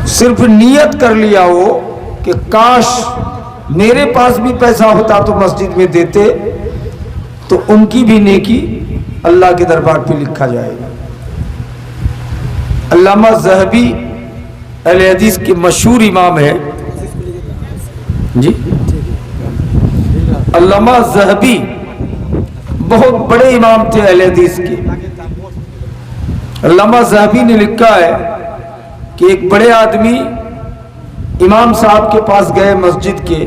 सिर्फ नियत कर लिया हो कि काश मेरे पास भी पैसा होता तो मस्जिद में देते, तो उनकी भी नेकी अल्लाह के दरबार पे लिखा जाएगा। अल्लामा ज़हबी अहले हदीस के मशहूर इमाम है जी, अल्लामा ज़हबी बहुत बड़े इमाम थे अहले हदीस के। अल्लामा ज़हबी ने लिखा है कि एक बड़े आदमी इमाम साहब के पास गए मस्जिद के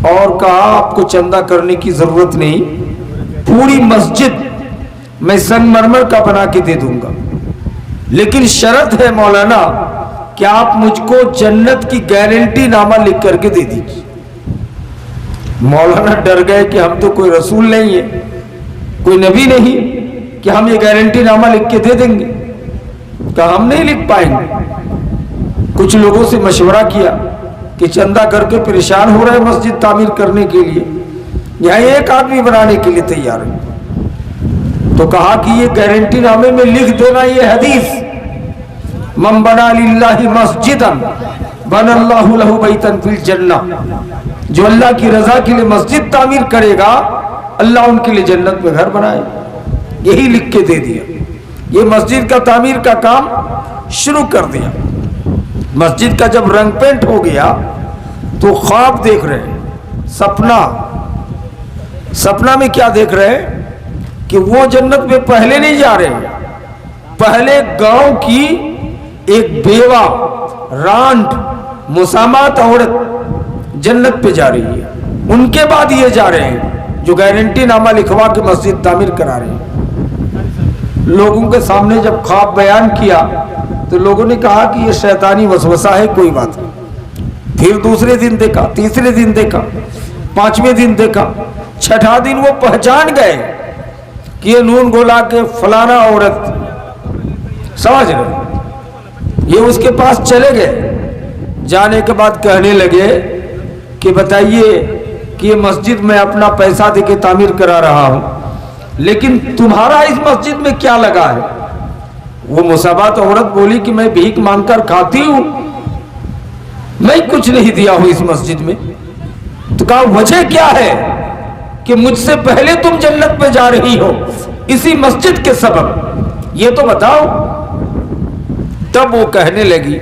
और कहा आपको चंदा करने की जरूरत नहीं, पूरी मस्जिद मैं संगमरमर का बना के दे दूंगा, लेकिन शर्त है मौलाना कि आप मुझको जन्नत की गारंटी नामा लिख करके दे दीजिए। मौलाना डर गए कि हम तो कोई रसूल नहीं है, कोई नबी नहीं कि हम ये गारंटी नामा लिख के दे देंगे। कहा हम नहीं लिख पाएंगे। कुछ लोगों से मशवरा किया कि चंदा करके परेशान हो रहे मस्जिद तामीर करने के लिए, यहाँ एक आदमी बनाने के लिए तैयार है। तो कहा कि ये गारंटी नामे में लिख देना, ये हदीस मन बना लिल्लाहि मस्जिदन बनल्लाहु लहु बैतन फिल जन्नह, जो अल्लाह की रजा के लिए मस्जिद तामीर करेगा अल्लाह उनके लिए जन्नत में घर बनाए। यही लिख के दे दिया। ये मस्जिद का तामीर का काम शुरू कर दिया। मस्जिद का जब रंग पेंट हो गया तो ख्वाब देख रहे हैं, सपना में क्या देख रहे हैं कि वो जन्नत में पहले नहीं जा रहे, पहले गांव की एक बेवा रांड मुसामात औरत जन्नत पे जा रही है, उनके बाद ये जा रहे हैं जो गारंटी नामा लिखवा के मस्जिद तामीर करा रहे हैं। लोगों के सामने जब ख्वाब बयान किया तो लोगों ने कहा कि ये शैतानी वसवसा है, कोई बात नहीं। फिर दूसरे दिन देखा, तीसरे दिन देखा, पांचवें दिन देखा, छठा दिन वो पहचान गए कि ये नून गोला के फलाना औरत, समझ रहे। ये उसके पास चले गए। जाने के बाद कहने लगे कि बताइए कि ये मस्जिद में अपना पैसा देके तामीर करा रहा हूं, लेकिन तुम्हारा इस मस्जिद में क्या लगा है? वो मुसाबात औरत बोली कि मैं भीख मांगकर खाती हूं, मैं कुछ नहीं दिया हूं इस मस्जिद में। तो कहा वजह क्या है कि मुझसे पहले तुम जन्नत में जा रही हो इसी मस्जिद के सबब, ये तो बताओ। तब वो कहने लगी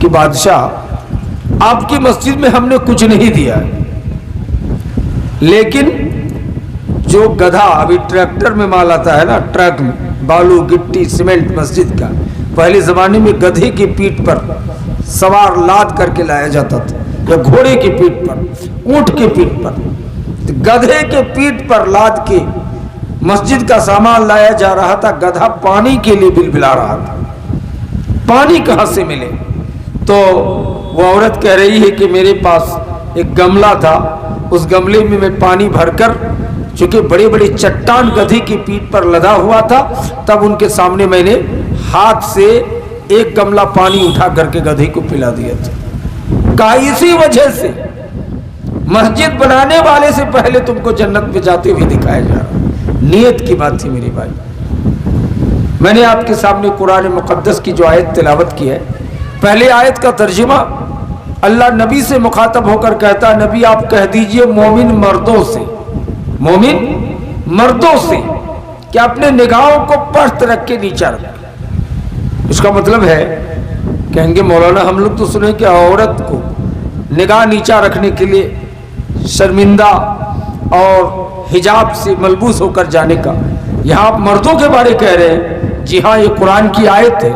कि बादशाह आपकी मस्जिद में हमने कुछ नहीं दिया है, लेकिन जो गधा अभी ट्रैक्टर में माल आता है ना, ट्रक में बालू गिट्टी सीमेंट मस्जिद का, पहले जमाने में गधे की पीठ पर सवार लाद करके लाया जाता था, या घोड़े की पीठ पर, ऊंट की पीठ पर। तो गधे के पीठ पर लाद के मस्जिद का सामान लाया जा रहा था। गधा पानी के लिए बिलबिला रहा था, पानी कहां से मिले? तो वो औरत कह रही है कि मेरे पास एक गमला था, उस गमले में मैं पानी भरकर, चूंकि बड़े बड़े चट्टान गधे की पीठ पर लदा हुआ था, तब उनके सामने मैंने हाथ से एक गमला पानी उठा करके गधे को पिला दिया था। कहा इसी वजह से मस्जिद बनाने वाले से पहले तुमको जन्नत में जाते हुए दिखाया जा रहा। नियत की बात थी मेरे भाई। मैंने आपके सामने कुरान मुकद्दस की जो आयत तिलावत की है, पहले आयत का तर्जुमा अल्लाह नबी से मुखातब होकर कहता, नबी आप कह दीजिए मोमिन मर्दों से, मोमिन मर्दों से कि अपने निगाहों को पस्त रख के नीचा रखें। इसका मतलब है, कहेंगे मौलाना हम लोग तो सुने कि औरत को निगाह नीचा रखने के लिए शर्मिंदा और हिजाब से मलबूस होकर जाने का, यहाँ आप मर्दों के बारे कह रहे हैं। जी हाँ, ये कुरान की आयत है,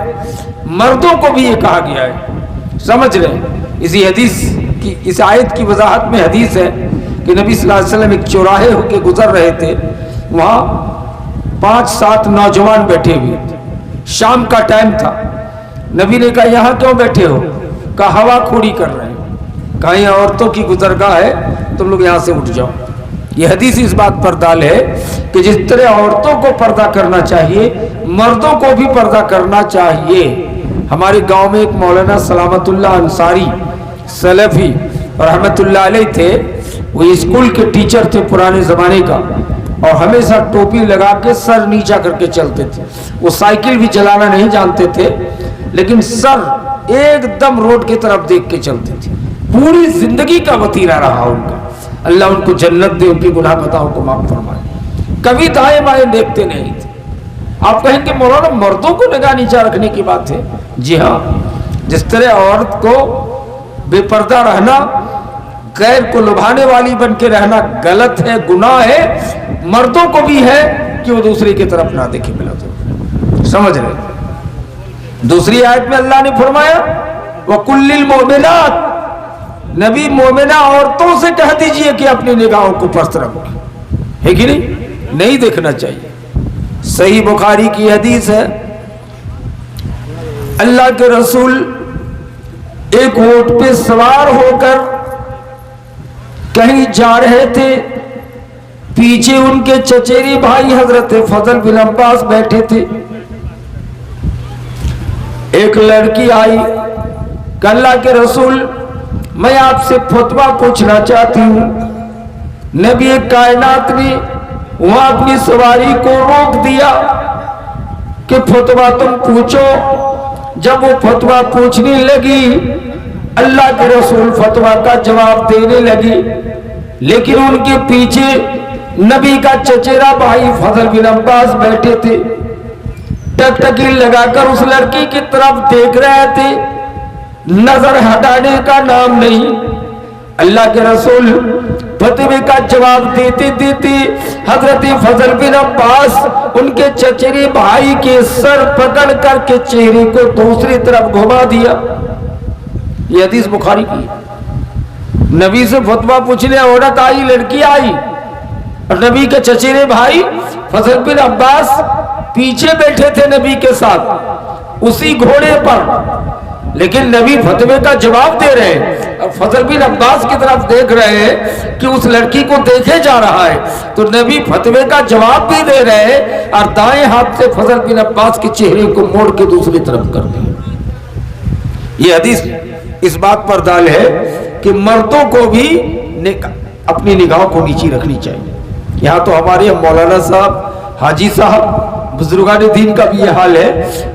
मर्दों को भी ये कहा गया है। समझ रहे? इसी हदीस की, इस आयत की वजाहत में हदीस है कि नबी सल्लल्लाहु अलैहि वसल्लम एक चौराहे होके गुजर रहे थे, वहाँ 5-7 नौजवान बैठे हुए थे, शाम का टाइम था। नबी ने कहा यहाँ क्यों बैठे हो? कहा हवा खोड़ी कर रहे हैं। कहा यहाँ औरतों की गुजरगाह है, तुम लोग यहाँ से उठ जाओ। ये हदीस इस बात पर दाल है कि जिस तरह औरतों को पर्दा करना चाहिए, मर्दों को भी पर्दा करना चाहिए। हमारे गांव में एक मौलाना सलामतुल्लाह अंसारी सलफी रहमतुल्लाह अलैह थे। वो स्कूल के टीचर थे पुराने ज़माने का, और हमेशा टोपी लगा के सर नीचा करके चलते थे। वो साइकिल भी चलाना नहीं जानते थे, लेकिन सर एकदम रोड की तरफ देख के चलती थी। पूरी जिंदगी का वतीरा रहा उनका। अल्लाह उनको जन्नत दे, उनकी गुनाह खताओं को माफ फरमाए। कभी दाएं बाएं देखते नहीं थे। आप कहेंगे मौलाना मर्दों को निगाह नीचा रखने की बात है। जी हाँ, जिस तरह औरत को बेपर्दा रहना, गैर को लुभाने वाली बन के रहना गलत है, गुनाह है, मर्दों को भी है कि वो दूसरे की तरफ ना देखे। मिला तो समझ रहे। दूसरी आयत में अल्लाह ने फरमाया वकुल्लिल मोमिनात, नबी मोमिना औरतों से कह दीजिए कि अपनी निगाहों को पस्त रखें, है कि नहीं देखना चाहिए। सही बुखारी की हदीस है, अल्लाह के रसूल एक ऊंट पे सवार होकर कहीं जा रहे थे। पीछे उनके चचेरे भाई हजरत फजल बिन अब्बास बैठे थे। एक लड़की आई, अल्लाह के रसूल मैं आपसे फतवा पूछना चाहती हूं। नबी कायनात ने वहां अपनी सवारी को रोक दिया कि फतवा तुम पूछो। जब वो फतवा पूछने लगी, अल्लाह के रसूल फतवा का जवाब देने लगी, लेकिन उनके पीछे नबी का चचेरा भाई फजल बिन अब्बास बैठे थे। टकटकी लगाकर उस लड़की की तरफ देख रहे थे, नजर हटाने का नाम नहीं। अल्लाह के रसूल फतवे का जवाब देते देते हजरत फजल बिन अब्बास उनके चचेरे भाई के सर पकड़ करके चेहरे को दूसरी तरफ घुमा दिया। यह हदीस बुखारी की। नबी से फतवा पूछने औरत आई, लड़की आई, और नबी के चचेरे भाई फजल बिन अब्बास पीछे बैठे थे नबी के साथ उसी घोड़े पर। लेकिन नबी फतवे का जवाब दे रहे हैं और फजल बिन अब्बास की तरफ देख रहे हैं कि उस लड़की को देखे जा रहा है, तो नबी फतवे का जवाब भी दे रहे हैं और दाएं हाथ से फजल बिन अब्बास के चेहरे को मोड़ के दूसरी तरफ कर दिया। यह हदीस इस बात पर दाल है कि मर्दों को भी अपनी निगाहों को नीचे रखनी चाहिए। यहाँ तो हमारे मौलाना साहब, हाजी साहब, बुजुर्गान दीन का भी यह हाल है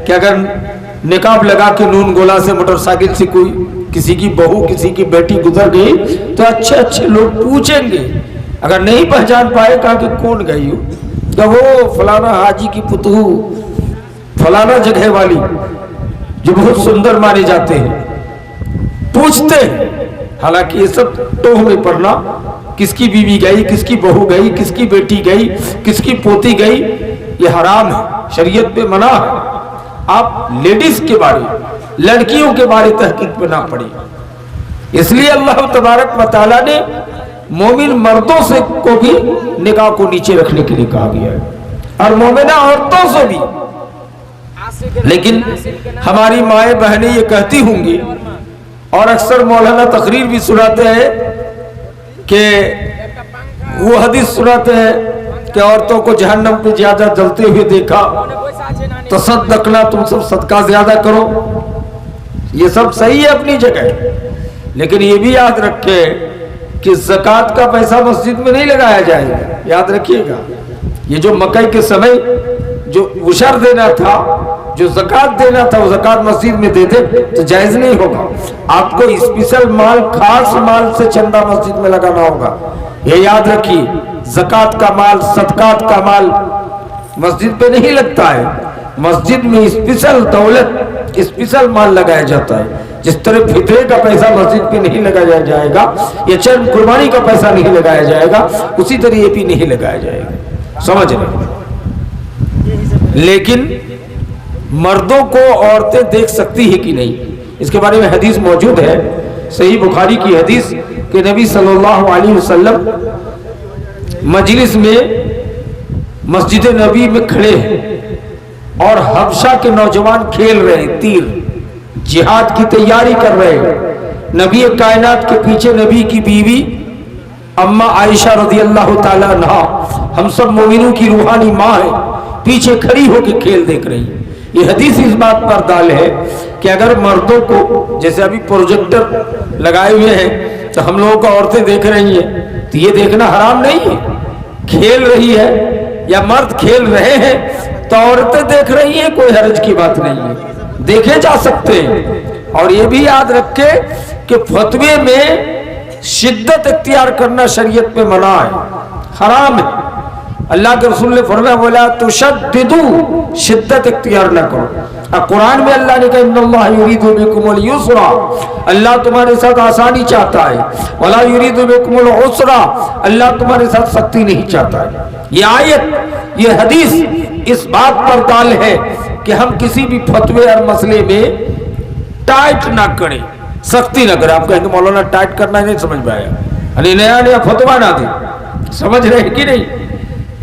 कि अगर निकाब लगा के नून गोला से मोटरसाइकिल से कोई किसी की बहू, किसी की बेटी गुजर गई तो अच्छे अच्छे लोग पूछेंगे। अगर नहीं पहचान पाए, कहा कि कौन गई हो, तो वो फलाना हाजी की पुतहू, फलाना जगह वाली जो बहुत सुंदर माने जाते हैं, पूछते हैं। हालांकि ये सब टोह में पड़ना, किसकी बीवी गई, किसकी बहू गई, किसकी बेटी गई, किसकी पोती गई, ये हराम है, शरीयत पे मना है। आप लेडीज के बारे, लड़कियों के बारे तहकीक पे ना पड़े। इसलिए अल्लाह तबारक व तआला ने मोमिन मर्दों से को भी निगाह को नीचे रखने के लिए कहा गया है और मोमिना औरतों से भी। लेकिन हमारी माएँ बहनें ये कहती होंगी और अक्सर मौलाना तकरीर भी सुनाते हैं कि वो हदीस सुनाते हैं कि औरतों को जहन्नम पे ज्यादा जलते हुए देखा तो सदकना, तुम सब सदका ज्यादा करो। ये सब सही है अपनी जगह, लेकिन ये भी याद रखे कि ज़कात का पैसा मस्जिद में नहीं लगाया जाएगा। याद रखिएगा, ये जो मकई के समय जो उशर देना था, जो ज़कात देना था, वो ज़कात मस्जिद में दे दे तो जायज नहीं होगा। आपको स्पेशल माल, खास माल से चंदा मस्जिद में लगाना होगा। ये याद रखिए, ज़कात का माल, सदकात का माल मस्जिद पे नहीं लगता है। मस्जिद में स्पेशल दौलत, स्पेशल माल लगाया जाता है। जिस तरह फितरे का पैसा मस्जिद पे नहीं लगाया जाएगा, या चंद कुर्बानी का पैसा नहीं लगाया जाएगा, उसी तरह ये भी नहीं लगाया जाएगा। समझ रहे? लेकिन मर्दों को औरतें देख सकती है कि नहीं, इसके बारे में हदीस मौजूद है, सही बुखारी की हदीस कि नबी सल्लल्लाहु अलैहि वसल्लम मजलिस में मस्जिद नबी में खड़े हैं और हबशा के नौजवान खेल रहे हैं, तीर जिहाद की तैयारी कर रहे हैं। नबी कायनात के पीछे नबी की बीवी अम्मा आयशा रज़ियल्लाहु ताला अन्हा, हम सब मोमिनों की रूहानी माँ है, पीछे खड़ी होकर खेल देख रही है। ये हदीस इस बात पर दाल है कि अगर मर्दों को, जैसे अभी प्रोजेक्टर लगाए हुए हैं तो हम लोगों को औरतें देख रही हैं, तो ये देखना हराम नहीं है। खेल रही है या मर्द खेल रहे हैं तो औरतें देख रही हैं, कोई हर्ज की बात नहीं है। देखे जा सकते हैं। और ये भी याद रखे कि फतवे में शिद्दत इख्तियार करना शरीयत में मना है, हराम है। अल्लाह के रसूल ने फरमाया बोला तुशद्दिदु, शिद्दत इख्तियार न करो। और कुरान में अल्लाह ने कहा इन्नल्लाह युरीदु बिकुमुल युस्रा, अल्लाह तुम्हारे साथ आसानी चाहता है। वला युरीदु बिकुमुल उसरा, अल्लाह तुम्हारे साथ सख्ती नहीं चाहता है। ये आयत, ये हदीस इस बात पर दाल है कि हम किसी भी फतवे और मसले में टाइट ना करें, सख्ती ना करें। आप कहेंगे मौलाना टाइट करना नहीं समझ में आया, अरे नया नया फतवा ना दे, समझ रहे कि नहीं।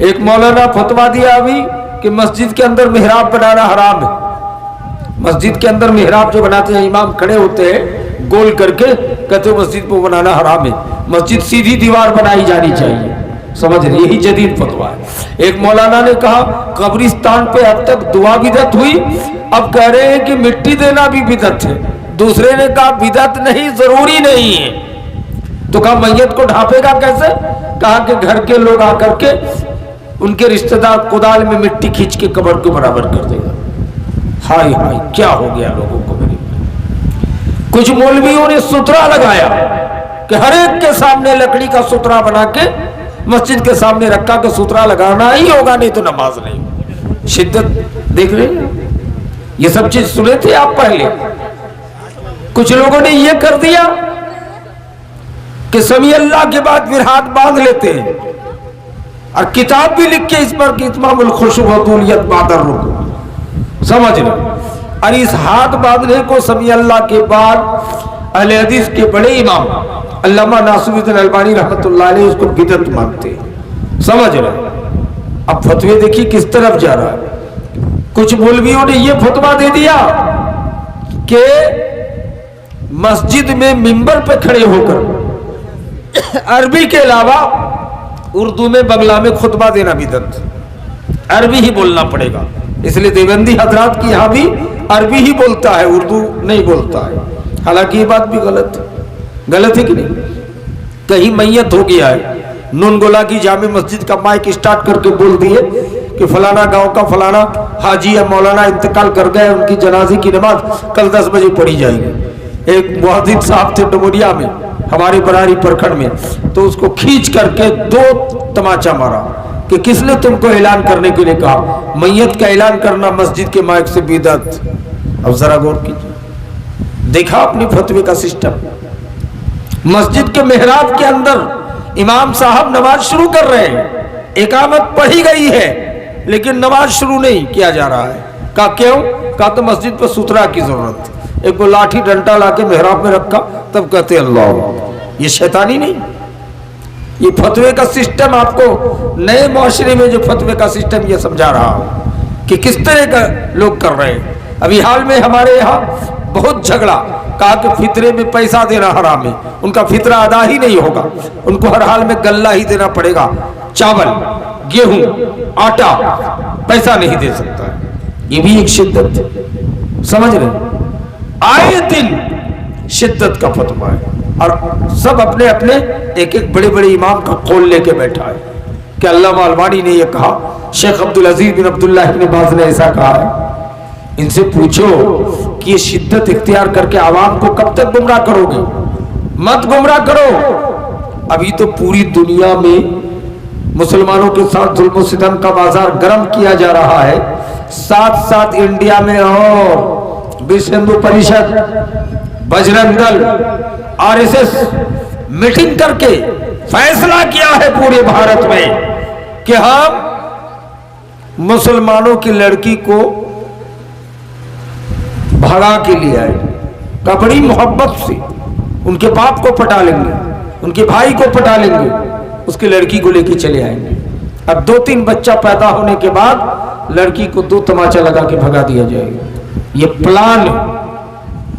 एक मौलाना फतवा दिया अभी कि मस्जिद के अंदर मेहराब बनाना हराम है। मस्जिद के अंदर मेहराब जो बनाते हैं, इमाम खड़े होते हैं गोल करके, कहते हैं मस्जिद को बनाना हराम है, मस्जिद सीधी दीवार बनाई जानी चाहिए। समझ रहे, यही जदीद फतवा है। एक मौलाना ने कहा कब्रिस्तान पे अब तक दुआ बिदत हुई, अब कह रहे हैं कि मिट्टी देना भी बिदत है। दूसरे ने कहा बिदत नहीं, जरूरी नहीं है। तो कहा मैयत को ढांपेगा कैसे? कहा कि घर के लोग आकर के उनके रिश्तेदार कुदाल में मिट्टी खींच के कब्र को बराबर कर देगा। हाय हाय, क्या हो गया लोगों को। मेरे कुछ मौलवियों ने सुतरा लगाया कि हर एक के सामने लकड़ी का सुतरा बना के मस्जिद के सामने रखा के सुतरा लगाना ही होगा, नहीं तो नमाज नहीं। शिद्दत देख रहे हैं, ये सब चीज सुने थे आप पहले। कुछ लोगों ने ये कर दिया कि समी अल्लाह के बाद फिर हाथ बांध लेते हैं और किताब भी लिख के इस पर कि इत्मामुल खुशू व तूलियत बादर रुकू, समझ लो। और इस हाथ बांधने को समी अल्लाह के बाद अहले हदीस के बड़े इमाम अल्लामा नासिरुद्दीन अलबानी रहमतुल्लाह अलैह उसको बिदअत मानते हैं, समझ रहे। अब फतवे देखिए किस तरफ जा रहा है। कुछ मौलवियों ने यह फतवा दे दिया कि मस्जिद में मिंबर पे खड़े होकर अरबी के अलावा उर्दू में बंगला में खुतबा देना बिदअत, अरबी ही बोलना पड़ेगा। इसलिए देवबंदी हजरात की यहां भी अरबी ही बोलता है, उर्दू नहीं बोलता है। हालांकि ये बात भी गलत है कि नहीं। कहीं मैयत हो गया है, नूनगोला की जामे मस्जिद का माइक स्टार्ट करके बोल दिए कि फलाना गांव का फलाना हाजी या मौलाना इंतकाल कर गए, उनकी जनाजे की नमाज कल 10 बजे पढ़ी जाएगी। एक मुहद्दिस साहब थे डुमरिया में, हमारे बरारी प्रखंड में, तो उसको खींच करके 2 तमाचा मारा कि किसने तुमको ऐलान करने के लिए कहा। मैयत का ऐलान करना मस्जिद के माइक से बिदअत। अब जरा गौर कीजिए, देखा अपनी फतवे का सिस्टम। मस्जिद के मेहराब के अंदर इमाम साहब नमाज शुरू कर रहे हैं, इकामत पढ़ी गई है लेकिन नमाज शुरू नहीं किया जा रहा है। कहा क्यों? कहा तो मस्जिद पर सुतरा की जरूरत। एक को लाठी डंडा लाके मेहराब में रखा, तब कहते अल्लाह। ये शैतानी नहीं, ये फतवे का सिस्टम आपको नए मुआशरे में जो फतवे का सिस्टम ये समझा रहा हूं कि किस तरह का लोग कर रहे हैं। अभी हाल में हमारे यहाँ बहुत झगड़ा, कहा कि फितरे में पैसा देना हराम है, उनका फितरा अदा ही नहीं होगा, उनको हर हाल में गल्ला ही देना पड़ेगा, चावल गेहूं आटा, पैसा नहीं दे सकता। ये भी एक शिद्दत, समझ रहे। आए दिन शिद्दत का फतवा है और सब अपने अपने एक एक बड़े बड़े इमाम का कौल लेके बैठा है कि अल्लामा अलबानी ने यह कहा, शेख अब्दुल अजीज बिन अब्दुल्लाह इब्न बाज ने ऐसा कहा है। इनसे पूछो कि ये शिद्दत इख्तियार करके आवाम को कब तक गुमराह करोगे? मत गुमराह करो। अभी तो पूरी दुनिया में मुसलमानों के साथ जुल्म सितम का बाजार गर्म किया जा रहा है, साथ साथ इंडिया में और विश्व हिंदू परिषद, बजरंग दल, आरएसएस मीटिंग करके फैसला किया है पूरे भारत में कि हम मुसलमानों की लड़की को भगा के लिए आए, का बड़ी मोहब्बत से उनके बाप को पटा लेंगे, उनके भाई को पटा लेंगे, उसकी लड़की को लेके चले आएंगे। अब 2-3 बच्चा पैदा होने के बाद लड़की को 2 तमाचा लगा के भगा दिया जाएगा। ये प्लान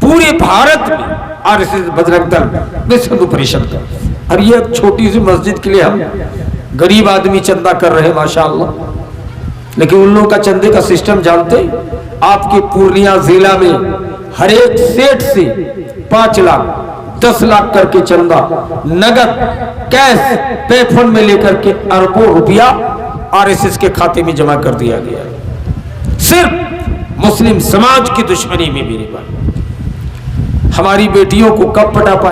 पूरे भारत में आरएसएस, बजरंग दल, विश्व हिंदू परिषद का। और ये एक छोटी सी मस्जिद के लिए हम गरीब आदमी चंदा कर रहे हैं माशाअल्लाह, लेकिन उन लोगों का चंदे का सिस्टम जानते। आपके पूर्णिया जिला में हर एक सेठ से 5 लाख 10 लाख करके चंदा नगद कैश पे फोन में लेकर के अरबों रुपया आरएसएस के खाते में जमा कर दिया गया है। सिर्फ मुस्लिम समाज की दुश्मनी में मेरे भाई। हमारी बेटियों को कब पटा पाए?